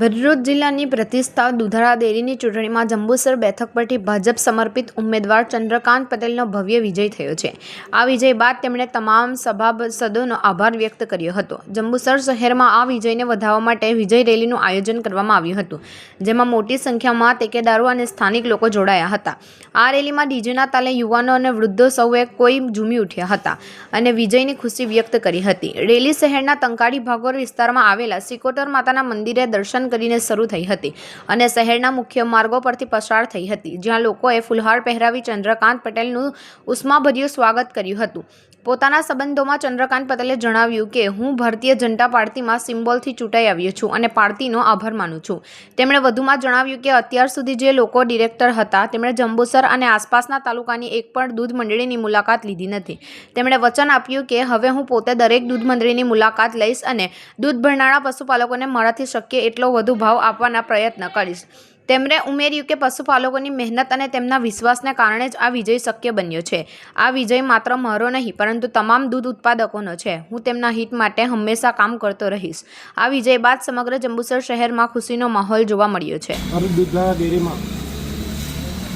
ભરૂચ જિલ્લાની પ્રતિષ્ઠિત દુધાળા ડેરીની ચૂંટણીમાં જંબુસર બેઠક પરથી ભાજપ સમર્પિત ઉમેદવાર ચંદ્રકાંત પટેલનો ભવ્ય વિજય થયો છે। આ વિજય બાદ તેમણે તમામ સભાસદોનો આભાર વ્યક્ત કર્યો હતો। જંબુસર શહેરમાં આ વિજયને વધારવા માટે વિજય રેલીનું આયોજન કરવામાં આવ્યું હતું, જેમાં મોટી સંખ્યામાં ટેકેદારો અને સ્થાનિક લોકો જોડાયા હતા। આ રેલીમાં ડીજેના તાલે યુવાનો અને વૃદ્ધો સૌએ કોઈ ઝૂમી ઉઠ્યા હતા અને વિજયની ખુશી વ્યક્ત કરી હતી। રેલી શહેરના ટંકારી ભાગોળ વિસ્તારમાં આવેલા સિકોતર માતાના મંદિરે દર્શન કરીને શરૂ થઈ હતી અને શહેરના મુખ્ય માર્ગો પરથી પસાર થઈ હતી, જ્યાં લોકોએ ફૂલહાર પહેરાવી ચંદ્રકાંત પટેલનું ઉષ્માભર્યું સ્વાગત કર્યું હતું। પોતાના સંબંધોમાં ચંદ્રકાંત પટેલે જણાવ્યું કે હું ભારતીય જનતા પાર્ટીમાં સિમ્બોલથી ચૂંટાઈ આવ્યો છું અને પાર્ટીનો આભાર માનું છું। તેમણે વધુમાં જણાવ્યું કે અત્યાર સુધી જે લોકો ડિરેક્ટર હતા તેમણે જંબુસર અને આસપાસના તાલુકાની એક પણ દૂધ મંડળીની મુલાકાત લીધી નથી। તેમણે વચન આપ્યું કે હવે હું પોતે દરેક દૂધ મંડળીની મુલાકાત લઈશ અને દૂધ ભરનારા પશુપાલકોને મારાથી શક્ય એટલો વધુ ભાવ આપવાના પ્રયત્ન કરીશ। તેમણે ઉમેર્યું કે પશુપાલકોની મહેનત અને તેમના વિશ્વાસને કારણે જ આ વિજય શક્ય બન્યો છે। આ વિજય માત્ર મારો નહીં પરંતુ તમામ દૂધ ઉત્પાદકોનો છે। હું તેમના હિત માટે હંમેશા કામ કરતો રહીશ। આ વિજય બાદ સમગ્ર જંબુસર શહેરમાં ખુશીનો માહોલ જોવા મળ્યો છે। ભરૂચ દુધાળા ડેરીમાં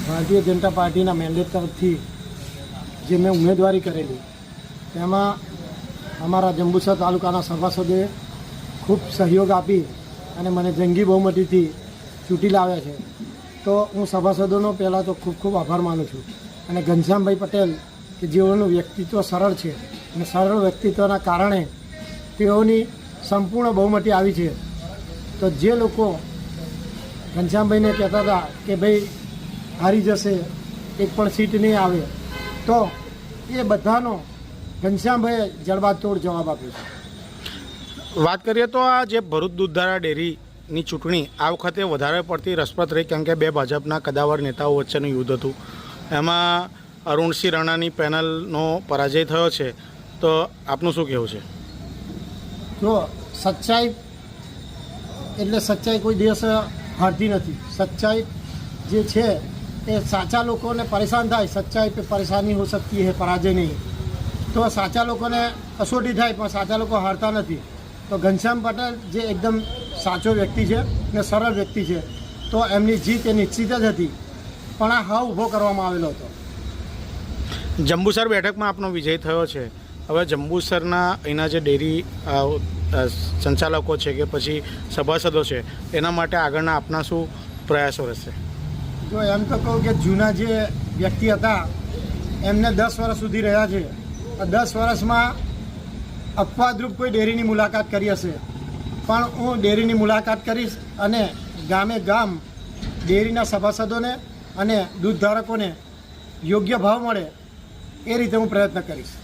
ભારતીય જનતા પાર્ટીના મેન્ડેટ તરફથી જે મેં ઉમેદવારી કરેલી તેમાં અમારા જંબુસર તાલુકાના સભાસદોએ ખૂબ સહયોગ આપી અને મને જંગી બહુમતીથી ચૂંટી લાવ્યા છે। તો હું સભાસદોનો પહેલાં તો ખૂબ ખૂબ આભાર માનું છું અને ઘનશ્યામભાઈ પટેલ કે જેઓનું વ્યક્તિત્વ સરળ છે અને સરળ વ્યક્તિત્વના કારણે તેઓની સંપૂર્ણ બહુમતી આવી છે। તો જે લોકો ઘનશ્યામભાઈને કહેતા હતા કે ભાઈ હારી જશે, એક પણ સીટ નહીં આવે, તો એ બધાનો ઘનશ્યામભાઈએ જડબાતોડ જવાબ આપ્યો છે। વાત કરીએ તો આ જે ભરૂચ દૂધધારા ડેરીની ચૂંટણી આ વખતે વધારે પડતી રસપ્રદ રહી, કેમ કે બે ભાજપના કદાવર નેતાઓ વચ્ચેનું યુદ્ધ હતું। એમાં અરુણસિંહ રાણાની પેનલનો પરાજય થયો છે, તો આપનું શું કહેવું છે? જો સચ્ચાઈ એટલે સચ્ચાઈ કોઈ દિવસ હારતી નથી। સચ્ચાઈ જે છે એ સાચા લોકોને પરેશાન થાય, સચ્ચાઈ पे પરેશાની हो सकती है, પરાજય નહીં। તો સાચા લોકોને કસોટી થાય પણ સાચા લોકો હારતા નથી। તો ઘનશ્યામ પટેલ જે એકદમ સાચો વ્યક્તિ છે ને સરળ વ્યક્તિ છે, તો એમની જીત એ નિશ્ચિત જ હતી, પણ આ હાવ ઊભો કરવામાં આવેલો હતો। જંબુસર બેઠકમાં આપનો વિજય થયો છે। હવે જંબુસરના અહીંના જે ડેરી સંચાલકો છે કે પછી સભાસદો છે, એના માટે આગળના આપના શું પ્રયાસો રહેશે? જો એમ તો કહું કે જૂના જે વ્યક્તિ હતા એમને 10 વર્ષ સુધી રહ્યા છે। 10 વર્ષમાં અપવાદરૂપ કોઈ ડેરીની મુલાકાત કરી હશે, પણ હું ડેરીની મુલાકાત કરીશ અને ગામે ગામ ડેરીના સભાસદોને અને દૂધધારકોને યોગ્ય ભાવ મળે એ રીતે હું પ્રયત્ન કરીશ।